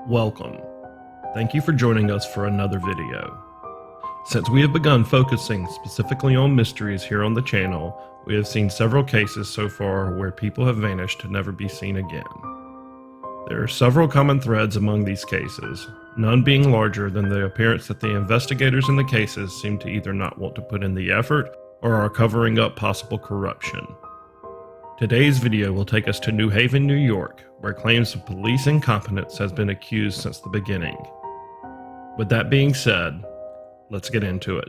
Welcome. Thank you for joining us for another video. Since we have begun focusing specifically on mysteries here on the channel, we have seen several cases so far where people have vanished to never be seen again. There are several common threads among these cases, none being larger than the appearance that the investigators in the cases seem to either not want to put in the effort or are covering up possible corruption. Today's video will take us to New Haven, New York, where claims of police incompetence has been accused since the beginning. With that being said, let's get into it.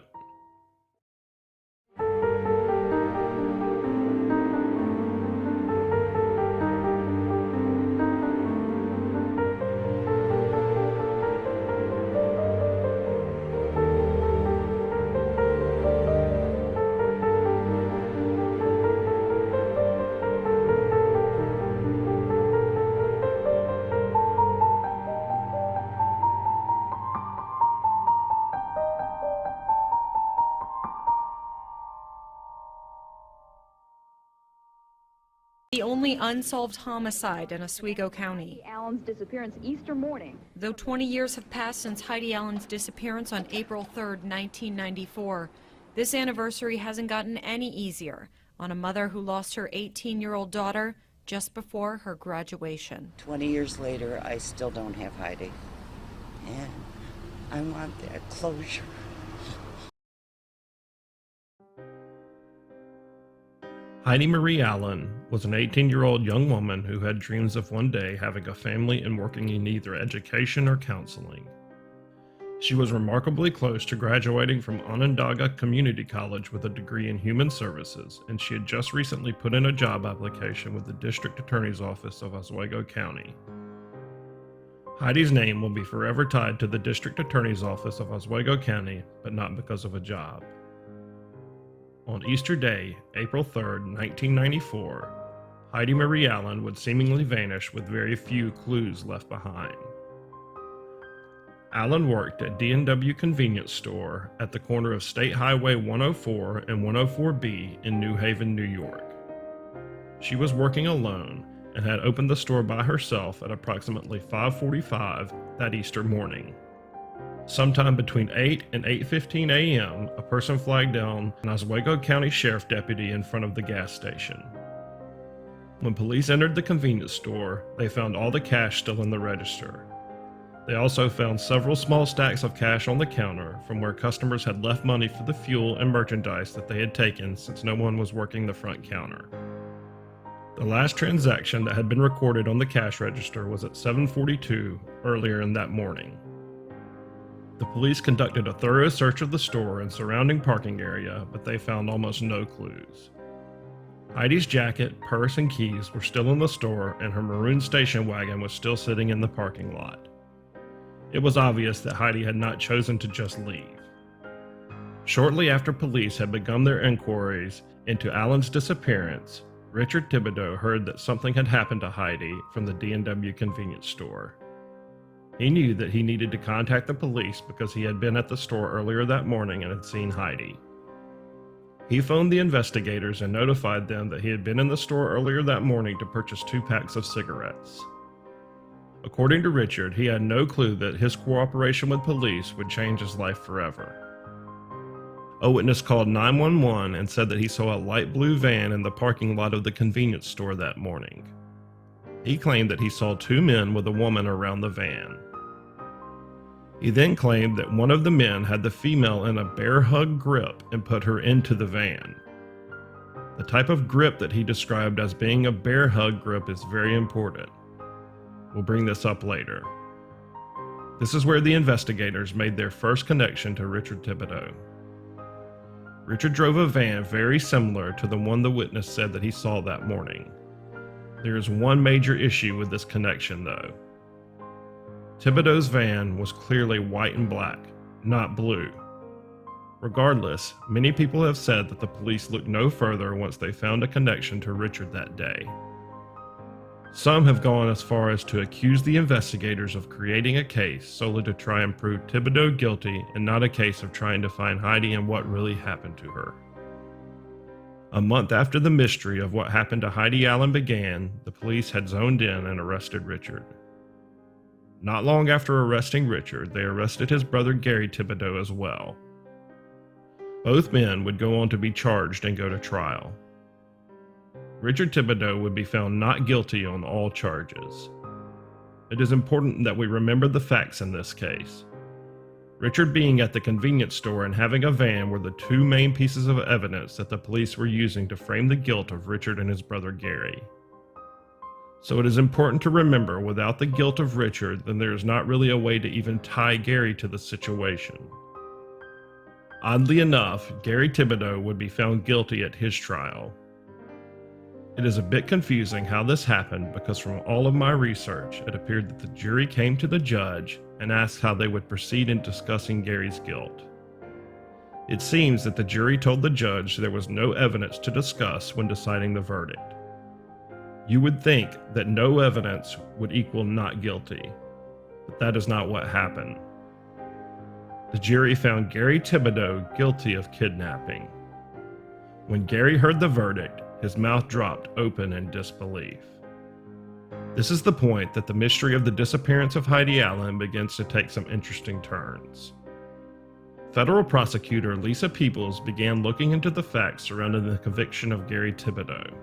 The only unsolved homicide in Oswego County. Heidi Allen's disappearance Easter morning. Though 20 years have passed since Heidi Allen's disappearance on April 3rd, 1994, this anniversary hasn't gotten any easier on a mother who lost her 18-year-old daughter just before her graduation. 20 years later, I still don't have Heidi. And I want that closure. Heidi Marie Allen was an 18-year-old young woman who had dreams of one day having a family and working in either education or counseling. She was remarkably close to graduating from Onondaga Community College with a degree in human services, and she had just recently put in a job application with the District Attorney's Office of Oswego County. Heidi's name will be forever tied to the District Attorney's Office of Oswego County, but not because of a job. On Easter Day, April 3rd, 1994, Heidi Marie Allen would seemingly vanish with very few clues left behind. Allen worked at D&W Convenience Store at the corner of State Highway 104 and 104B in New Haven, New York. She was working alone and had opened the store by herself at approximately 5:45 that Easter morning. Sometime between 8 and 8:15 a.m., a person flagged down an Oswego County Sheriff deputy in front of the gas station. When police entered the convenience store, they found all the cash still in the register. They also found several small stacks of cash on the counter from where customers had left money for the fuel and merchandise that they had taken since no one was working the front counter. The last transaction that had been recorded on the cash register was at 7:42 earlier in that morning. The police conducted a thorough search of the store and surrounding parking area, but they found almost no clues. Heidi's jacket, purse, and keys were still in the store, and her maroon station wagon was still sitting in the parking lot. It was obvious that Heidi had not chosen to just leave. Shortly after police had begun their inquiries into Allen's disappearance, Richard Thibodeau heard that something had happened to Heidi from the D&W convenience store. He knew that he needed to contact the police because he had been at the store earlier that morning and had seen Heidi. He phoned the investigators and notified them that he had been in the store earlier that morning to purchase 2 packs of cigarettes. According to Richard, he had no clue that his cooperation with police would change his life forever. A witness called 911 and said that he saw a light blue van in the parking lot of the convenience store that morning. He claimed that he saw 2 men with a woman around the van. He then claimed that one of the men had the female in a bear hug grip and put her into the van. The type of grip that he described as being a bear hug grip is very important. We'll bring this up later. This is where the investigators made their first connection to Richard Thibodeau. Richard drove a van very similar to the one the witness said that he saw that morning. There is one major issue with this connection, though. Thibodeau's van was clearly white and black, not blue. Regardless, many people have said that the police looked no further once they found a connection to Richard that day. Some have gone as far as to accuse the investigators of creating a case solely to try and prove Thibodeau guilty and not a case of trying to find Heidi and what really happened to her. A month after the mystery of what happened to Heidi Allen began, the police had zoned in and arrested Richard. Not long after arresting Richard, they arrested his brother Gary Thibodeau as well. Both men would go on to be charged and go to trial. Richard Thibodeau would be found not guilty on all charges. It is important that we remember the facts in this case. Richard being at the convenience store and having a van were the two main pieces of evidence that the police were using to frame the guilt of Richard and his brother Gary. So it is important to remember, without the guilt of Richard, then there is not really a way to even tie Gary to the situation. Oddly enough, Gary Thibodeau would be found guilty at his trial. It is a bit confusing how this happened because from all of my research, it appeared that the jury came to the judge and asked how they would proceed in discussing Gary's guilt. It seems that the jury told the judge there was no evidence to discuss when deciding the verdict. You would think that no evidence would equal not guilty, but that is not what happened. The jury found Gary Thibodeau guilty of kidnapping. When Gary heard the verdict, his mouth dropped open in disbelief. This is the point that the mystery of the disappearance of Heidi Allen begins to take some interesting turns. Federal prosecutor Lisa Peoples began looking into the facts surrounding the conviction of Gary Thibodeau.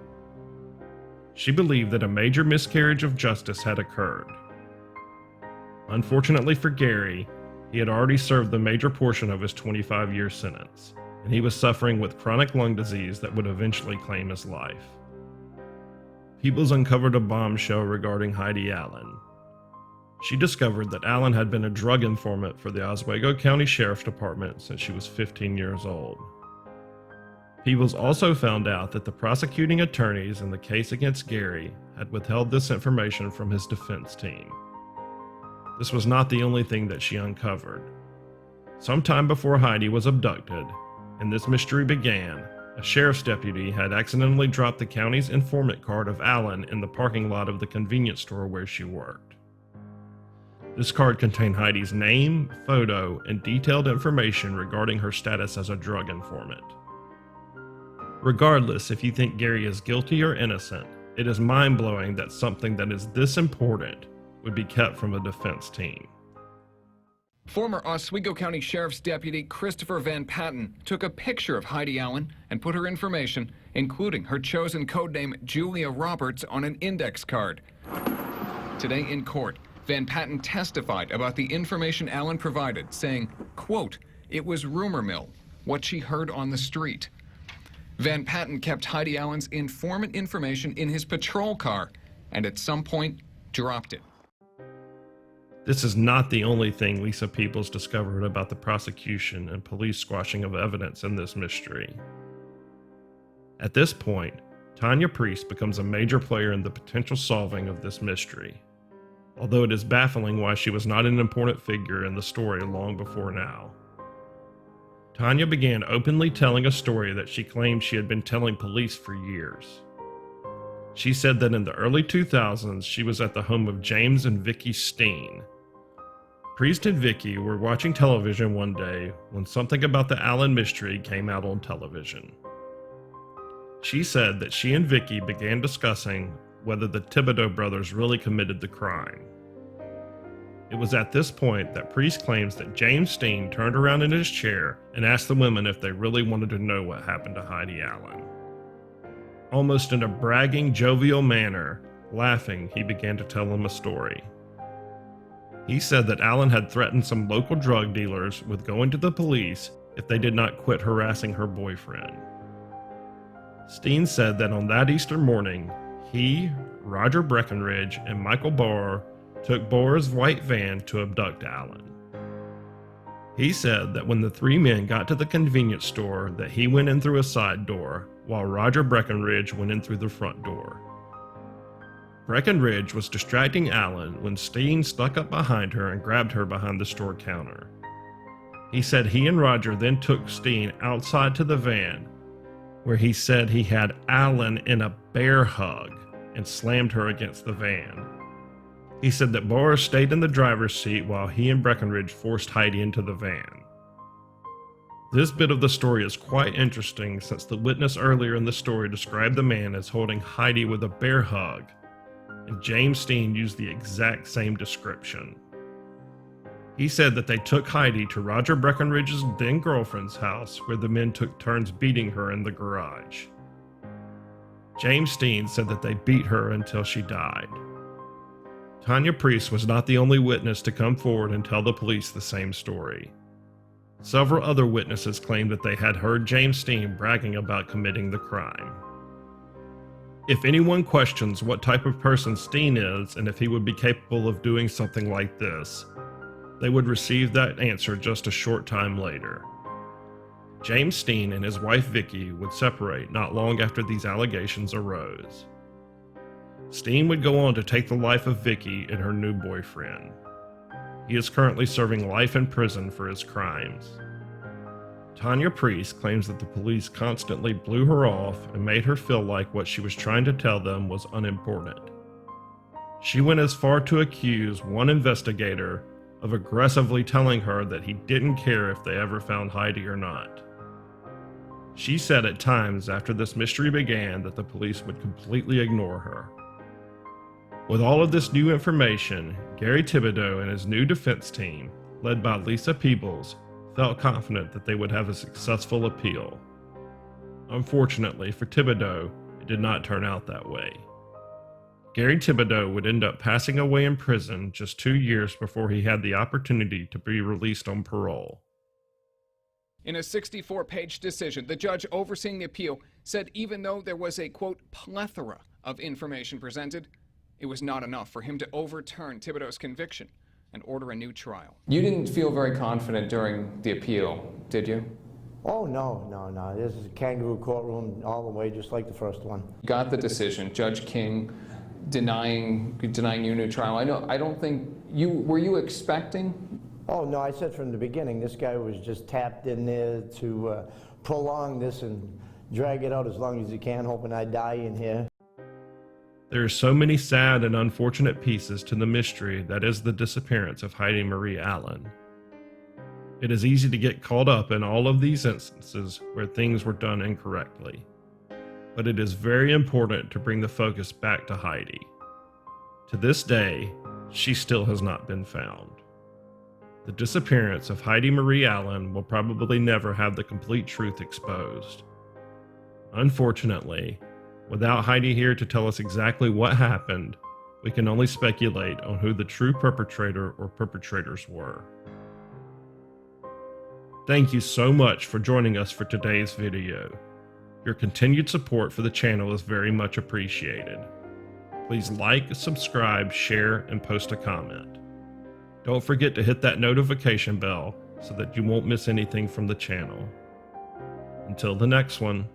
She believed that a major miscarriage of justice had occurred. Unfortunately for Gary, he had already served the major portion of his 25-year sentence, and he was suffering with chronic lung disease that would eventually claim his life. Peoples uncovered a bombshell regarding Heidi Allen. She discovered that Allen had been a drug informant for the Oswego County Sheriff's Department since she was 15 years old. Peoples also found out that the prosecuting attorneys in the case against Gary had withheld this information from his defense team. This was not the only thing that she uncovered. Sometime before Heidi was abducted, and this mystery began, a sheriff's deputy had accidentally dropped the county's informant card of Allen in the parking lot of the convenience store where she worked. This card contained Heidi's name, photo, and detailed information regarding her status as a drug informant. Regardless if you think Gary is guilty or innocent, it is mind-blowing that something that is this important would be kept from a defense team. Former Oswego County Sheriff's Deputy Christopher Van Patten took a picture of Heidi Allen and put her information, including her chosen codename Julia Roberts, on an index card. Today in court, Van Patten testified about the information Allen provided, saying, quote, "It was rumor mill, what she heard on the street." Van Patten kept Heidi Allen's informant information in his patrol car and at some point dropped it. This is not the only thing Lisa Peoples discovered about the prosecution and police squashing of evidence in this mystery. At this point, Tanya Priest becomes a major player in the potential solving of this mystery, although it is baffling why she was not an important figure in the story long before now. Tanya began openly telling a story that she claimed she had been telling police for years. She said that in the early 2000s, she was at the home of James and Vicky Steen. Priest and Vicky were watching television one day when something about the Allen mystery came out on television. She said that she and Vicky began discussing whether the Thibodeau brothers really committed the crime. It was at this point that Priest claims that James Steen turned around in his chair and asked the women if they really wanted to know what happened to Heidi Allen. Almost in a bragging, jovial manner, laughing, he began to tell them a story. He said that Allen had threatened some local drug dealers with going to the police if they did not quit harassing her boyfriend. Steen said that on that Easter morning, he, Roger Breckenridge, and Michael Barr took Bohr's white van to abduct Allen. He said that when the three men got to the convenience store that he went in through a side door, while Roger Breckenridge went in through the front door. Breckenridge was distracting Allen when Steen stuck up behind her and grabbed her behind the store counter. He said he and Roger then took Steen outside to the van, where he said he had Allen in a bear hug and slammed her against the van. He said that Boris stayed in the driver's seat while he and Breckenridge forced Heidi into the van. This bit of the story is quite interesting since the witness earlier in the story described the man as holding Heidi with a bear hug, and James Steen used the exact same description. He said that they took Heidi to Roger Breckenridge's then girlfriend's house, where the men took turns beating her in the garage. James Steen said that they beat her until she died. Tanya Priest was not the only witness to come forward and tell the police the same story. Several other witnesses claimed that they had heard James Steen bragging about committing the crime. If anyone questions what type of person Steen is and if he would be capable of doing something like this, they would receive that answer just a short time later. James Steen and his wife Vicky would separate not long after these allegations arose. Steen would go on to take the life of Vicky and her new boyfriend. He is currently serving life in prison for his crimes. Tanya Priest claims that the police constantly blew her off and made her feel like what she was trying to tell them was unimportant. She went as far to accuse one investigator of aggressively telling her that he didn't care if they ever found Heidi or not. She said at times after this mystery began that the police would completely ignore her. With all of this new information, Gary Thibodeau and his new defense team, led by Lisa Peebles, felt confident that they would have a successful appeal. Unfortunately for Thibodeau, it did not turn out that way. Gary Thibodeau would end up passing away in prison just 2 years before he had the opportunity to be released on parole. In a 64-page decision, the judge overseeing the appeal said even though there was a, quote, plethora of information presented, it was not enough for him to overturn Thibodeau's conviction and order a new trial. You didn't feel very confident during the appeal, did you? Oh, no. This is a kangaroo courtroom all the way, just like the first one. Got the decision. Judge King denying you a new trial. I don't think were you expecting? Oh, no, I said from the beginning, this guy was just tapped in there to prolong this and drag it out as long as he can, hoping I die in here. There are so many sad and unfortunate pieces to the mystery that is the disappearance of Heidi Marie Allen. It is easy to get caught up in all of these instances where things were done incorrectly, but it is very important to bring the focus back to Heidi. To this day, she still has not been found. The disappearance of Heidi Marie Allen will probably never have the complete truth exposed. Unfortunately, without Heidi here to tell us exactly what happened, we can only speculate on who the true perpetrator or perpetrators were. Thank you so much for joining us for today's video. Your continued support for the channel is very much appreciated. Please like, subscribe, share, and post a comment. Don't forget to hit that notification bell so that you won't miss anything from the channel. Until the next one.